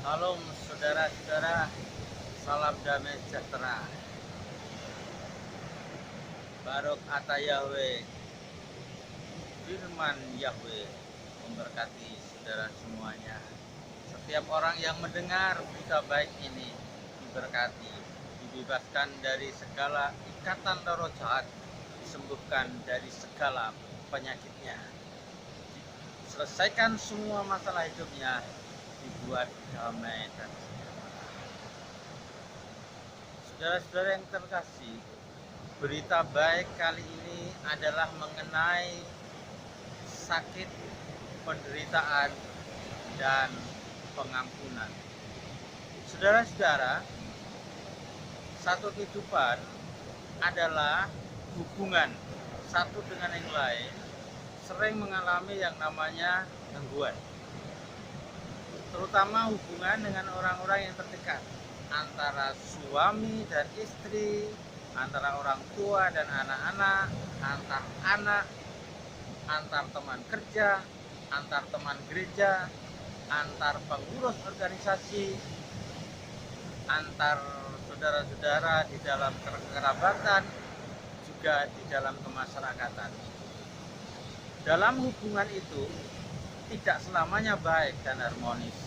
Halo saudara-saudara, salam damai sejahtera. Barok ata Yahweh, firman Yahweh memberkati saudara semuanya. Setiap orang yang mendengar berita baik ini diberkati, dibebaskan dari segala ikatan roh jahat, disembuhkan dari segala penyakitnya, selesaikan semua masalah hidupnya, dibuat damai dan sejahtera. Saudara-saudara yang terkasih, berita baik kali ini adalah mengenai sakit, penderitaan, dan pengampunan. Saudara-saudara, satu kehidupan adalah hubungan satu dengan yang lain sering mengalami yang namanya gangguan, terutama hubungan dengan orang-orang yang terdekat, antara suami dan istri, antara orang tua dan anak-anak, antar anak, antar teman kerja, antar teman gereja, antar pengurus organisasi, antar saudara-saudara di dalam kekerabatan, juga di dalam kemasyarakatan. Dalam hubungan itu tidak selamanya baik dan harmonis.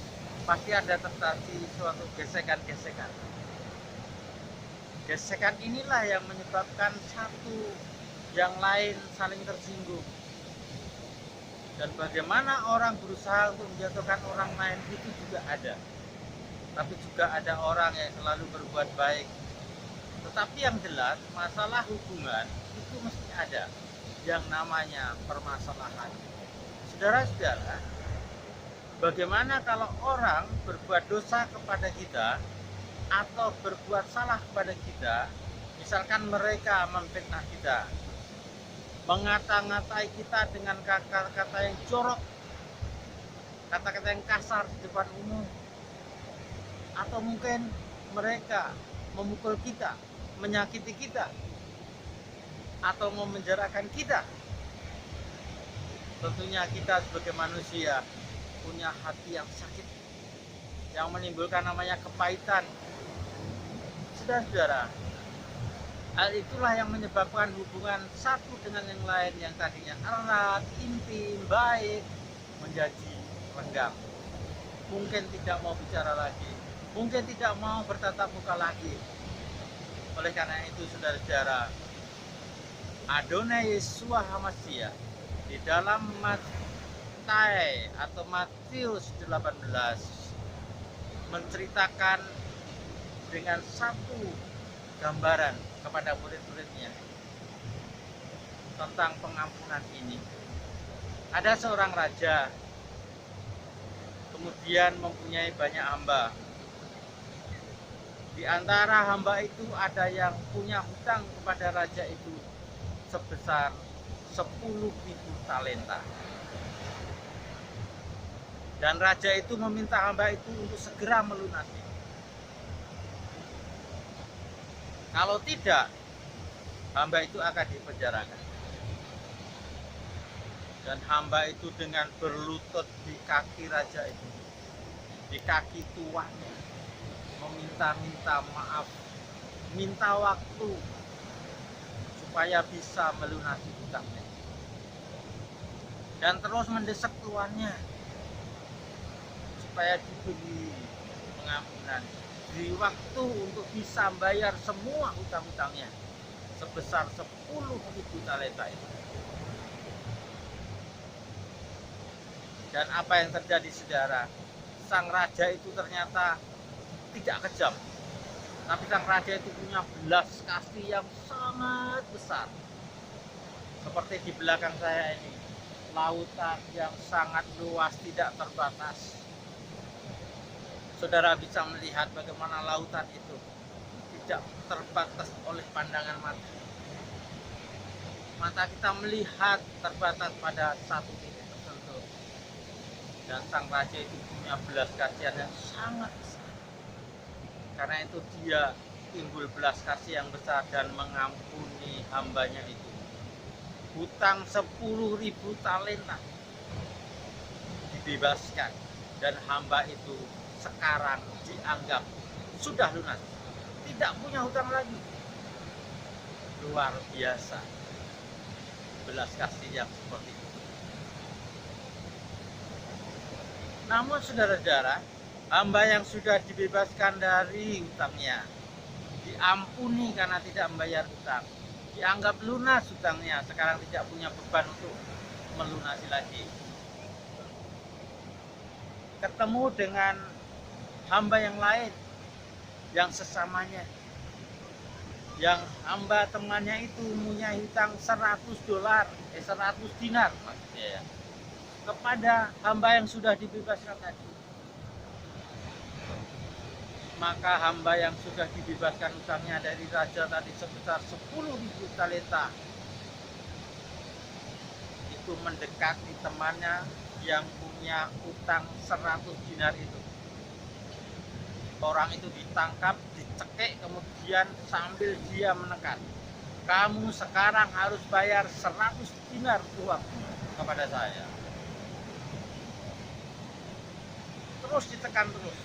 Pasti ada terjadi suatu gesekan-gesekan. Gesekan inilah yang menyebabkan satu yang lain saling tersinggung. Dan bagaimana orang berusaha untuk menjatuhkan orang lain itu juga ada. Tapi juga ada orang yang selalu berbuat baik. Tetapi yang jelas masalah hubungan itu mesti ada yang namanya permasalahan. Saudara-saudara, bagaimana kalau orang berbuat dosa kepada kita atau berbuat salah kepada kita, misalkan mereka memfitnah kita, mengata-ngatai kita dengan kata-kata yang jorok, kata-kata yang kasar di depan umum, atau mungkin mereka memukul kita, menyakiti kita, atau memenjarakan kita. Tentunya kita sebagai manusia punya hati yang sakit, yang menimbulkan namanya kepahitan. Saudara-saudara, hal itulah yang menyebabkan hubungan satu dengan yang lain yang tadinya erat, intim, baik, menjadi renggang. Mungkin tidak mau bicara lagi, mungkin tidak mau bertatap muka lagi. Oleh karena itu, saudara-saudara, Adonai Yesus Hamasiah di dalam Matius atau Matius 18 menceritakan dengan satu gambaran kepada murid-muridnya tentang pengampunan ini. Ada seorang raja, kemudian mempunyai banyak hamba. Di antara hamba itu ada yang punya hutang kepada raja itu sebesar 10.000 talenta. Dan raja itu meminta hamba itu untuk segera melunasi. Kalau tidak, hamba itu akan dipenjarakan. Dan hamba itu dengan berlutut di kaki raja itu, di kaki tuannya, meminta maaf, minta waktu supaya bisa melunasi hutangnya. Dan terus mendesak tuannya supaya diberi pengampunan, diberi waktu untuk bisa bayar semua hutang-hutangnya sebesar 10.000 talenta itu. Dan apa yang terjadi, saudara? Sang raja itu ternyata tidak kejam, tapi sang raja itu punya belas kasih yang sangat besar. Seperti di belakang saya ini, lautan yang sangat luas, tidak terbatas. Saudara bisa melihat bagaimana lautan itu tidak terbatas oleh pandangan mata. Mata kita melihat terbatas pada satu titik tertentu. Dan sang raja itu punya belas kasihan yang sangat besar. Karena itu dia timbul belas kasih yang besar dan mengampuni hambanya itu. Hutang 10.000 talenta dibebaskan, dan hamba itu sekarang dianggap sudah lunas, tidak punya hutang lagi. Luar biasa belas kasih yang seperti itu. Namun saudara-saudara, hamba yang sudah dibebaskan dari hutangnya, diampuni karena tidak membayar hutang, dianggap lunas hutangnya, sekarang tidak punya beban untuk melunasi lagi. Ketemu dengan hamba yang lain, yang sesamanya, yang hamba temannya itu punya hutang $100, 100 dinar maksudnya ya, kepada hamba yang sudah dibebaskan tadi. Maka hamba yang sudah dibebaskan hutangnya dari raja tadi sebesar 10.000 talenta itu mendekati temannya yang punya utang 100 dinar itu. Orang itu ditangkap, dicekik, kemudian sambil dia menekan, kamu sekarang harus bayar 100 dinar uang kepada saya. Terus ditekan terus.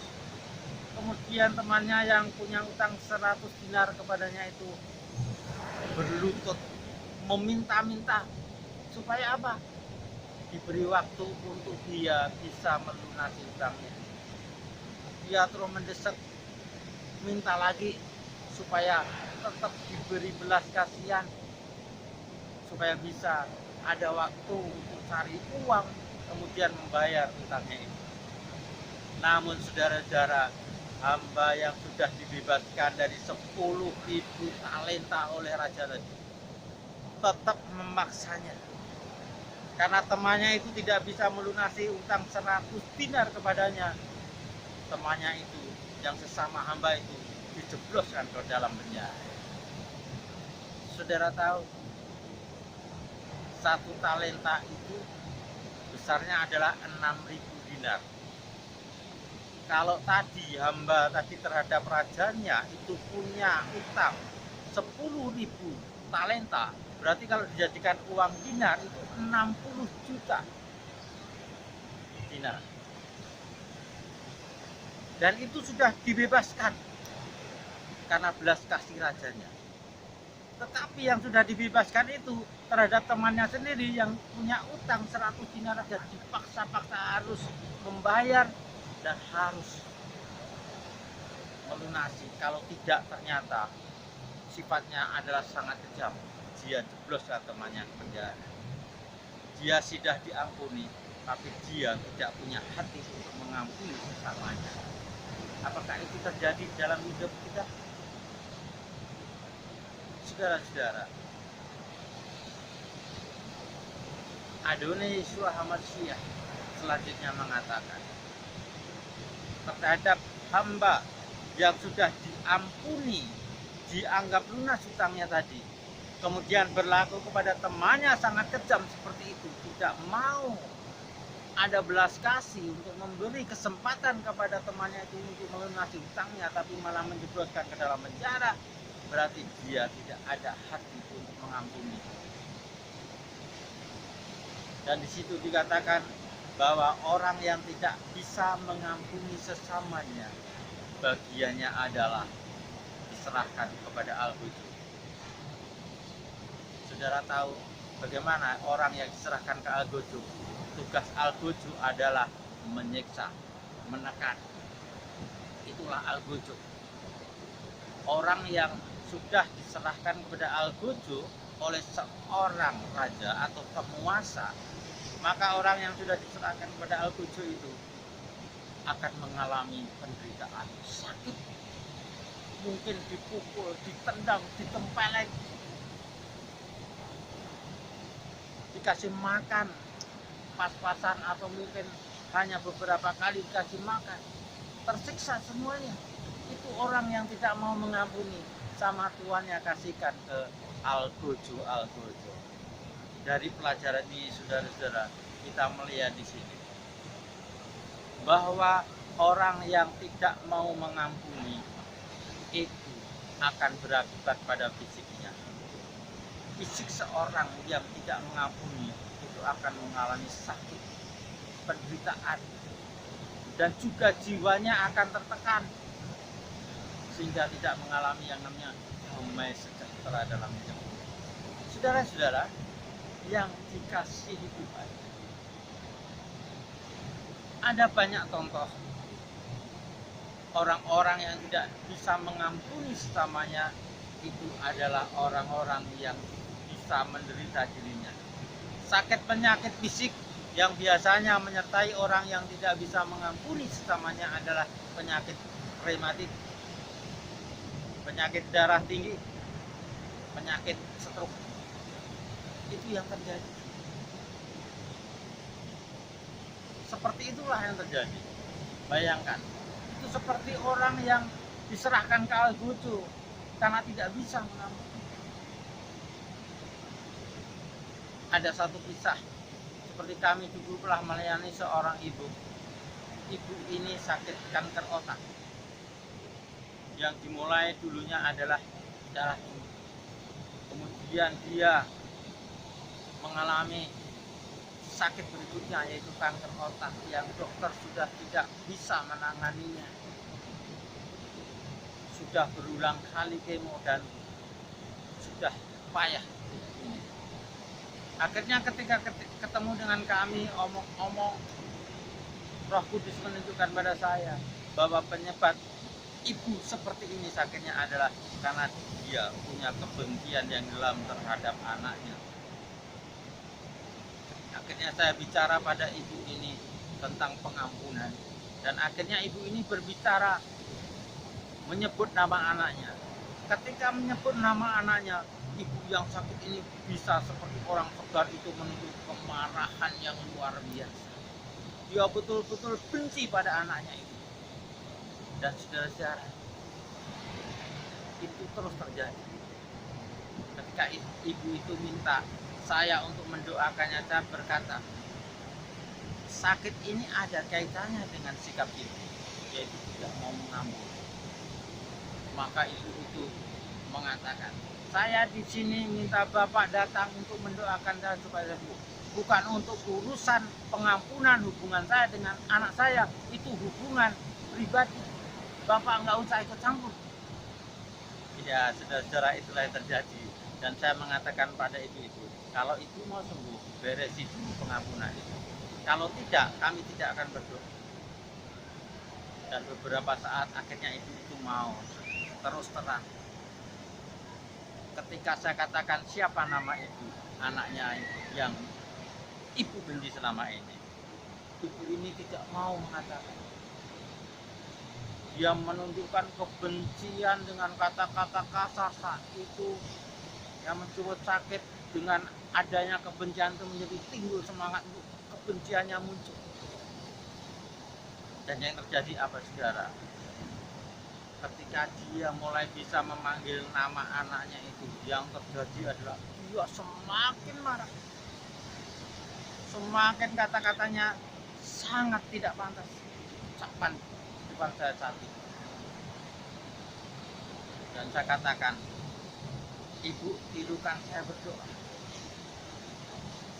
Kemudian temannya yang punya utang 100 dinar kepadanya itu berlutut meminta-minta supaya apa? Diberi waktu untuk dia bisa melunasi hutangnya. Dia terus mendesak, minta lagi supaya tetap diberi belas kasihan, supaya bisa ada waktu untuk cari uang kemudian membayar hutangnya itu. Namun saudara-saudara, hamba yang sudah dibebaskan dari 10.000 talenta oleh raja tadi tetap memaksanya, karena temannya itu tidak bisa melunasi utang 100 dinar kepadanya. Temannya itu yang sesama hamba itu dijebloskan ke dalam penjara. Saudara tahu, satu talenta itu besarnya adalah 6.000 dinar. Kalau tadi hamba tadi terhadap rajanya itu punya utang 10.000 talenta, berarti kalau dijadikan uang dinar itu 60 juta dinar. Dan itu sudah dibebaskan karena belas kasih rajanya. Tetapi yang sudah dibebaskan itu terhadap temannya sendiri yang punya utang 100 dinar saja dipaksa-paksa harus membayar dan harus melunasi. Kalau tidak ternyata sifatnya adalah sangat kejam, dia jebloskan temannya ke penjara. Dia sudah diampuni, tapi dia tidak punya hati untuk mengampuni sesamanya. Apakah itu terjadi dalam hidup kita? Saudara-saudara, Adonai Yeshua HaMashiach selanjutnya mengatakan terhadap hamba yang sudah diampuni, dianggap lunas hutangnya tadi, kemudian berlaku kepada temannya sangat kejam seperti itu, tidak mau ada belas kasih untuk memberi kesempatan kepada temannya itu untuk melunasi hutangnya, tapi malah menjebloskan ke dalam penjara, berarti dia tidak ada hati untuk mengampuni. Dan di situ dikatakan bahwa orang yang tidak bisa mengampuni sesamanya, bagiannya adalah diserahkan kepada Al-Ghujju. Saudara tahu bagaimana orang yang diserahkan ke Al-Ghujju? Tugas Al-Ghujju adalah menyiksa, menekan. Itulah Al-Ghujju. Orang yang sudah diserahkan kepada Al-Ghujju oleh seorang raja atau penguasa, maka orang yang sudah diserahkan kepada Al-Ghujju itu akan mengalami penderitaan, sakit, mungkin dipukul, ditendang, ditempeleng, dikasih makan pas-pasan atau mungkin hanya beberapa kali dikasih makan, tersiksa semuanya. Itu orang yang tidak mau mengampuni, sama Tuhannya kasihkan ke Al-Ghujju. Dari pelajaran ini saudara-saudara, kita melihat di sini bahwa orang yang tidak mau mengampuni itu akan berakibat pada fisiknya. Fisik seorang yang tidak mengampuni itu akan mengalami sakit, penderitaan, dan juga jiwanya akan tertekan sehingga tidak mengalami yang namanya damai sejahtera dalam hidup. Saudara-saudara yang dikasihi Tuhan, ada banyak contoh orang-orang yang tidak bisa mengampuni sesamanya. Itu adalah orang-orang yang bisa menderita dirinya. Sakit penyakit fisik yang biasanya menyertai orang yang tidak bisa mengampuni sesamanya adalah penyakit rematik, penyakit darah tinggi, penyakit stroke. Itu yang terjadi. Seperti itulah yang terjadi. Bayangkan, itu seperti orang yang diserahkan ke al-bucu karena tidak bisa mengampuni. Ada satu kisah, seperti kami dulu pernah melayani seorang ibu. Ibu ini sakit kanker otak. Yang dimulai dulunya adalah darah tinggi. Kemudian dia mengalami sakit berikutnya, yaitu kanker otak yang dokter sudah tidak bisa menanganinya. Sudah berulang kali kemo dan sudah payah. Akhirnya ketika ketemu dengan kami, omong-omong, Roh Kudus menunjukkan pada saya bahwa penyebab ibu seperti ini sakitnya adalah karena dia punya kebencian yang dalam terhadap anaknya. Akhirnya saya bicara pada ibu ini tentang pengampunan, dan akhirnya ibu ini berbicara menyebut nama anaknya. Ketika menyebut nama anaknya, ibu yang sakit ini bisa seperti orang segar itu menuju kemarahan yang luar biasa. Dia betul-betul benci pada anaknya itu. Dan saudara-saudara, itu terus terjadi. Ketika ibu itu minta saya untuk mendoakannya, saya berkata, sakit ini ada kaitannya dengan sikap ibu, yaitu tidak mau mengampuni. Maka ibu itu mengatakan, saya di sini minta Bapak datang untuk mendoakan saya supaya sembuh, bukan untuk urusan pengampunan hubungan saya dengan anak saya. Itu hubungan pribadi, Bapak nggak usah ikut campur. Ya, saudara-saudara, itulah yang terjadi. Dan saya mengatakan pada ibu itu, kalau ibu mau sembuh, beresi dulu pengampunan itu. Kalau tidak, kami tidak akan berdoa. Dan beberapa saat akhirnya ibu itu mau terus terang. Ketika saya katakan siapa nama ibu, anaknya yang ibu benci selama ini, ibu ini tidak mau mengatakan. Dia menunjukkan kebencian dengan kata-kata kasar saat itu, yang mencuat sakit. Dengan adanya kebencian itu menjadi timbul semangat untuk kebenciannya muncul. Dan yang terjadi apa, saudara? Ketika dia mulai bisa memanggil nama anaknya itu, yang terjadi adalah dia semakin marah. Semakin kata-katanya sangat tidak pantas ucapan depan saya saat itu. Dan saya katakan, ibu, tirukan saya berdoa.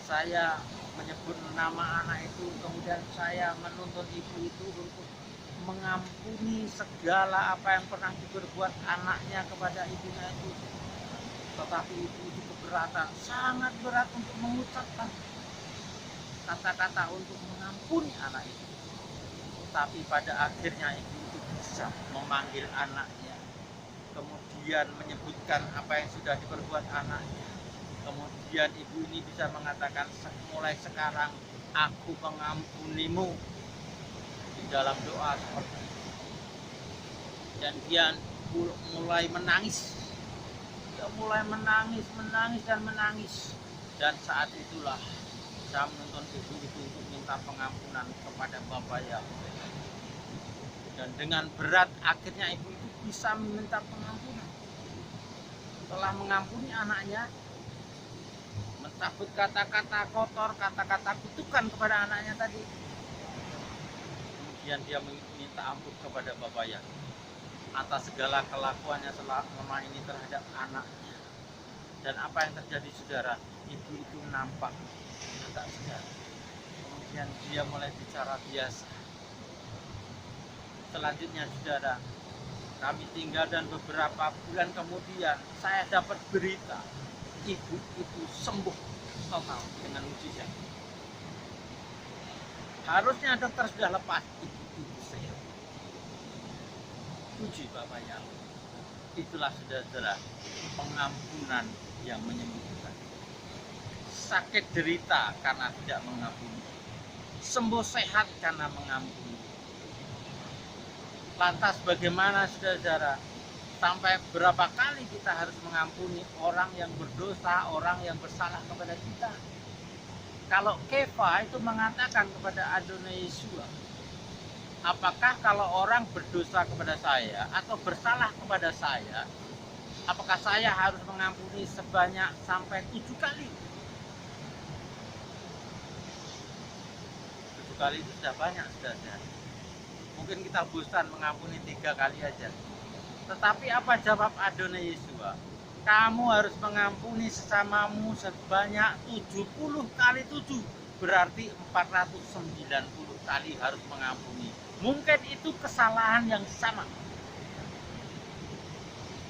Saya menyebut nama anak itu, kemudian saya menuntun ibu itu untuk mengampuni segala apa yang pernah diperbuat anaknya kepada ibunya itu. Tetapi ibu itu keberatan, sangat berat untuk mengucapkan kata-kata untuk mengampuni anak itu. Tapi pada akhirnya ibu itu bisa memanggil anaknya, kemudian menyebutkan apa yang sudah diperbuat anaknya. Kemudian ibu ini bisa mengatakan, mulai sekarang aku mengampunimu, di dalam doa seperti itu. Dan dia mulai menangis. Dia mulai menangis dan menangis. Dan saat itulah saya menuntun ibu itu untuk minta pengampunan kepada Bapak Yahweh. Dan dengan berat akhirnya ibu itu bisa meminta pengampunan. Setelah mengampuni anaknya, mencabut kata-kata kotor, kata-kata kutukan kepada anaknya tadi. Kemudian dia meminta ampun kepada Bapak Yahweh atas segala kelakuannya selama ini terhadap anaknya. Dan apa yang terjadi, saudara? Ibu itu nampak agak segar. Kemudian dia mulai bicara biasa. Selanjutnya saudara, kami tinggal dan beberapa bulan kemudian saya dapat berita ibu itu sembuh total dengan mujizat. Harusnya dokter sudah lepas, ibu sehat. Puji Bapak ya. Itulah saudara, pengampunan yang menyembuhkan. Sakit derita karena tidak mengampuni, sembuh sehat karena mengampuni. Lantas bagaimana saudara, sampai berapa kali kita harus mengampuni orang yang berdosa, orang yang bersalah kepada kita? Kalau Kefa itu mengatakan kepada Adonai Yeshua, apakah kalau orang berdosa kepada saya atau bersalah kepada saya, apakah saya harus mengampuni sebanyak sampai 7 kali? 7 kali itu sudah banyak saudara. Mungkin kita bosan mengampuni 3 kali aja. Tetapi apa jawab Adonai Yeshua? Kamu harus mengampuni sesamamu sebanyak 70 kali 7. Berarti 490 kali harus mengampuni. Mungkin itu kesalahan yang sama.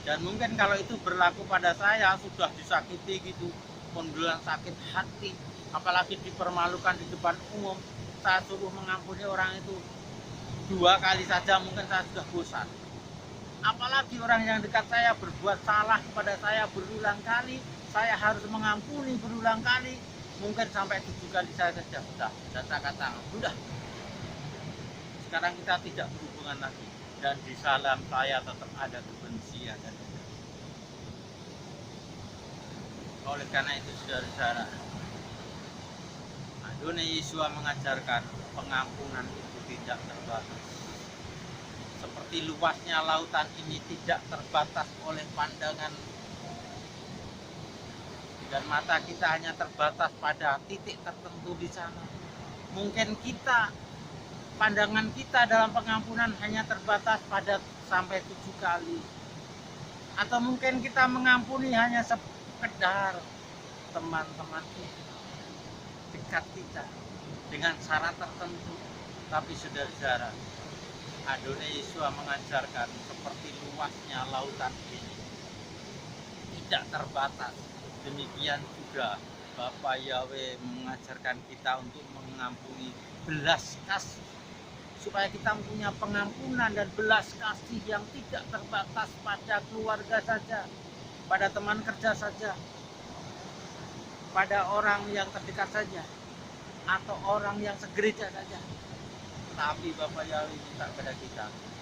Dan mungkin kalau itu berlaku pada saya, sudah disakiti gitu, kemudian sakit hati, apalagi dipermalukan di depan umum, saya suruh mengampuni orang itu 2 kali saja, mungkin saya sudah bosan. Apalagi orang yang dekat saya berbuat salah kepada saya berulang kali, saya harus mengampuni berulang kali, mungkin sampai 7 kali saya saja sudah. Dan saya katakan, sudah. Sekarang kita tidak berhubungan lagi. Dan di salam saya tetap ada kebencian dan dendam. Oleh karena itu saudara-saudara, Adonai Yeshua mengajarkan pengampunan itu tidak terbatas. Seperti luasnya lautan ini tidak terbatas oleh pandangan dan mata kita, hanya terbatas pada titik tertentu di sana. Mungkin pandangan kita dalam pengampunan hanya terbatas pada sampai 7 kali. Atau mungkin kita mengampuni hanya sekedar teman-teman kita, dekat kita, dengan syarat tertentu. Tapi saudara-saudara, Adonai Yeshua mengajarkan seperti luasnya lautan ini tidak terbatas. Demikian juga Bapak Yahweh mengajarkan kita untuk mengampuni belas kasih, supaya kita punya pengampunan dan belas kasih yang tidak terbatas pada keluarga saja, pada teman kerja saja, pada orang yang terdekat saja, atau orang yang segereja saja. Tapi Bapak Yahweh minta kepada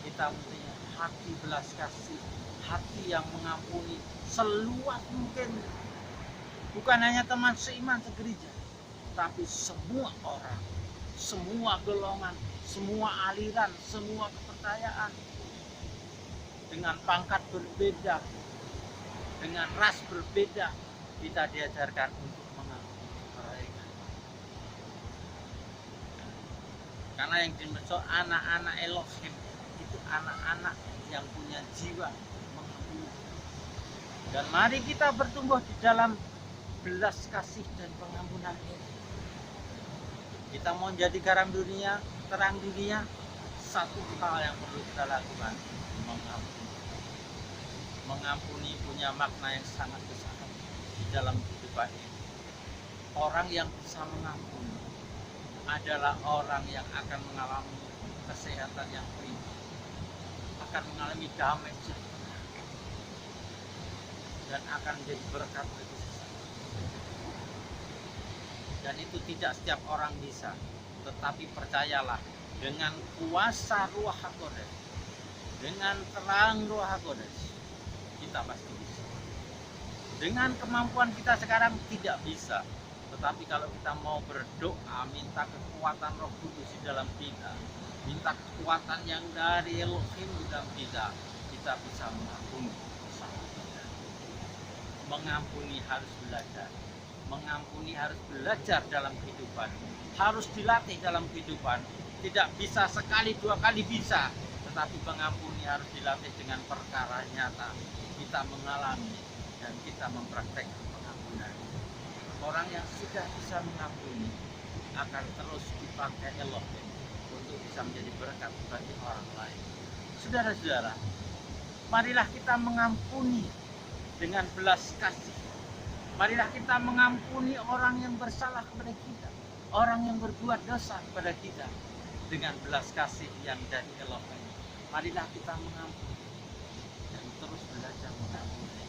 kita punya hati belas kasih, hati yang mengampuni seluas mungkin. Bukan hanya teman seiman segereja, tapi semua orang, semua golongan, semua aliran, semua kepercayaan. Dengan pangkat berbeda, dengan ras berbeda, kita diajarkan untuk mengampuni mereka. Karena yang dimaksud anak-anak Elohim itu anak-anak yang punya jiwa mengampuni. Dan mari kita bertumbuh di dalam belas kasih dan pengampunan ini. Kita mau jadi garam dunia, terang dunia, satu hal yang perlu kita lakukan, mengampuni. Mengampuni punya makna yang sangat besar di dalam kehidupan ini. Orang yang bisa mengampuni adalah orang yang akan mengalami kesehatan yang prima, akan mengalami damai sejahtera, dan akan menjadi berkat bagi sesama. Dan itu tidak setiap orang bisa, tetapi percayalah, dengan kuasa Ruach HaKodesh, dengan terang Ruach HaKodesh, kita pasti bisa. Dengan kemampuan kita sekarang tidak bisa. Tetapi kalau kita mau berdoa, minta kekuatan Roh Kudus di dalam kita, minta kekuatan yang dari Elohim di dalam kita bisa mengampuni sama kita. Mengampuni harus belajar. Mengampuni harus belajar dalam kehidupan. Harus dilatih dalam kehidupan. Tidak bisa sekali, 2 kali bisa. Tetapi mengampuni harus dilatih dengan perkara nyata. Kita mengalami dan kita mempraktekkan pengampunan. Orang yang sudah bisa mengampuni akan terus dipakai Elohim untuk bisa menjadi berkat bagi orang lain. saudara-saudara, marilah kita mengampuni dengan belas kasih. Marilah kita mengampuni orang yang bersalah kepada kita, orang yang berbuat dosa kepada kita dengan belas kasih yang dari Elohim. Marilah kita mengampuni dan terus belajar mengampuni,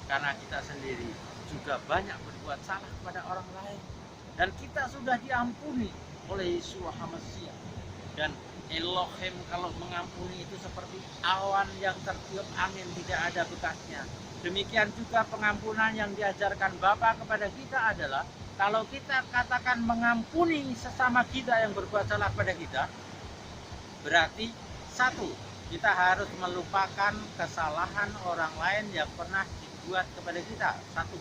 karena kita sendiri juga banyak berbuat salah kepada orang lain, dan kita sudah diampuni oleh Yesus HaMasiah. Dan Elohim kalau mengampuni itu seperti awan yang tertiup angin, tidak ada bekasnya. Demikian juga pengampunan yang diajarkan Bapa kepada kita adalah, kalau kita katakan mengampuni sesama kita yang berbuat salah kepada kita, berarti satu, kita harus melupakan kesalahan orang lain yang pernah dibuat kepada kita. Satu.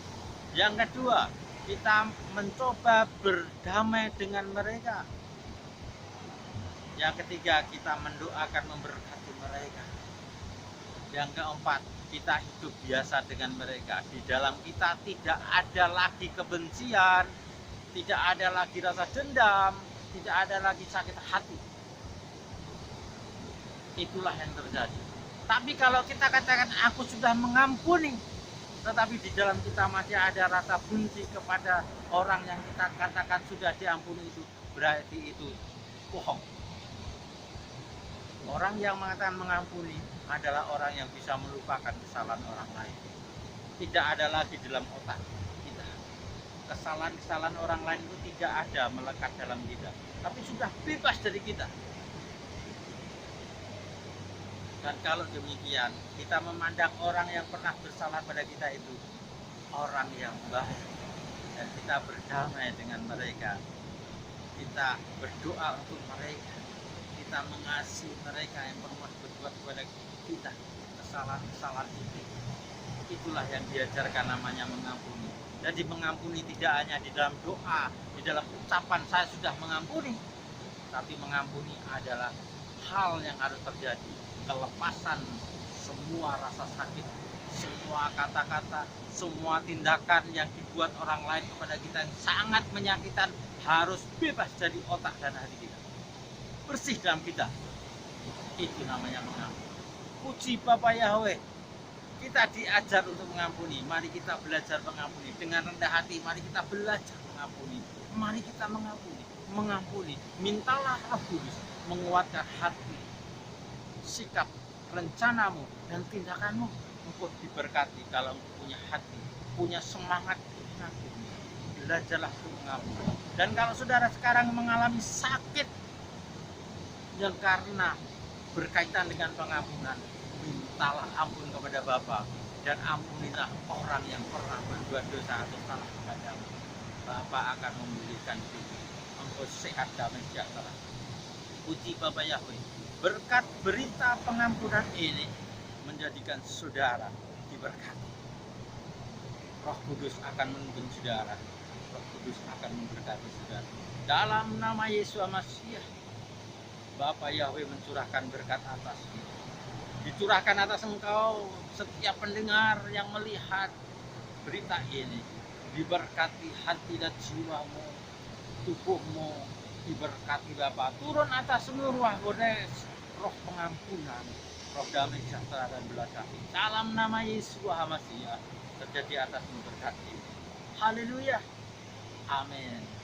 Yang kedua, kita mencoba berdamai dengan mereka. Yang ketiga, kita mendoakan memberkati mereka. Yang keempat, kita hidup biasa dengan mereka. Di dalam kita tidak ada lagi kebencian, tidak ada lagi rasa dendam, tidak ada lagi sakit hati. Itulah yang terjadi. Tapi kalau kita katakan aku sudah mengampuni, tetapi di dalam kita masih ada rasa benci kepada orang yang kita katakan sudah diampuni, itu berarti itu bohong. Orang yang mengatakan mengampuni adalah orang yang bisa melupakan kesalahan orang lain. Tidak ada lagi dalam otak kita. Kesalahan-kesalahan orang lain itu tidak ada melekat dalam kita, tapi sudah bebas dari kita. Dan kalau demikian, kita memandang orang yang pernah bersalah pada kita itu orang yang baik, dan kita berdamai dengan mereka. Kita berdoa untuk mereka, kita mengasihi mereka yang pernah berbuat kepada kita kesalahan-kesalahan itu. Itulah yang diajarkan namanya mengampuni. Jadi mengampuni tidak hanya di dalam doa, di dalam ucapan saya sudah mengampuni, tapi mengampuni adalah hal yang harus terjadi. Kelepasan semua rasa sakit, semua kata-kata, semua tindakan yang dibuat orang lain kepada kita yang sangat menyakitkan harus bebas dari otak dan hati kita, bersih dalam kita. Itu namanya mengampuni. Puji Bapa Yahweh, kita diajar untuk mengampuni. Mari kita belajar mengampuni dengan rendah hati. Mari kita belajar mengampuni. Mari kita mengampuni. Mintalah Roh Kudus menguatkan hati, sikap, rencanamu, dan tindakanmu untuk diberkati. Kalau engkau punya hati, punya semangat mengampuni, belajarlah untuk mengampuni. Dan kalau saudara sekarang mengalami sakit yang karena berkaitan dengan pengampunan, mintalah ampun kepada Bapa, dan ampunilah orang yang pernah berbuat dosa atau salah kepadamu. Bapa akan memulihkan hidupmu, engkau sehat damai sejahtera. Puji Bapa Yahweh. Berkat berita pengampunan ini menjadikan saudara diberkati. Roh Kudus akan menuntun saudara. Roh Kudus akan memberkati saudara. Dalam nama Yesus HaMasiah, Bapa Yahweh mencurahkan berkat atasmu. Dicurahkan atas engkau setiap pendengar yang melihat berita ini. Diberkati hati dan jiwamu, tubuhmu, diberkati Bapa. Turun atas seluruh roh pengampunan, roh damai sejahtera dan belas kasih. Dalam nama Yesus HaMasiah terjadi atasmu berkat ini. Haleluya. Amin.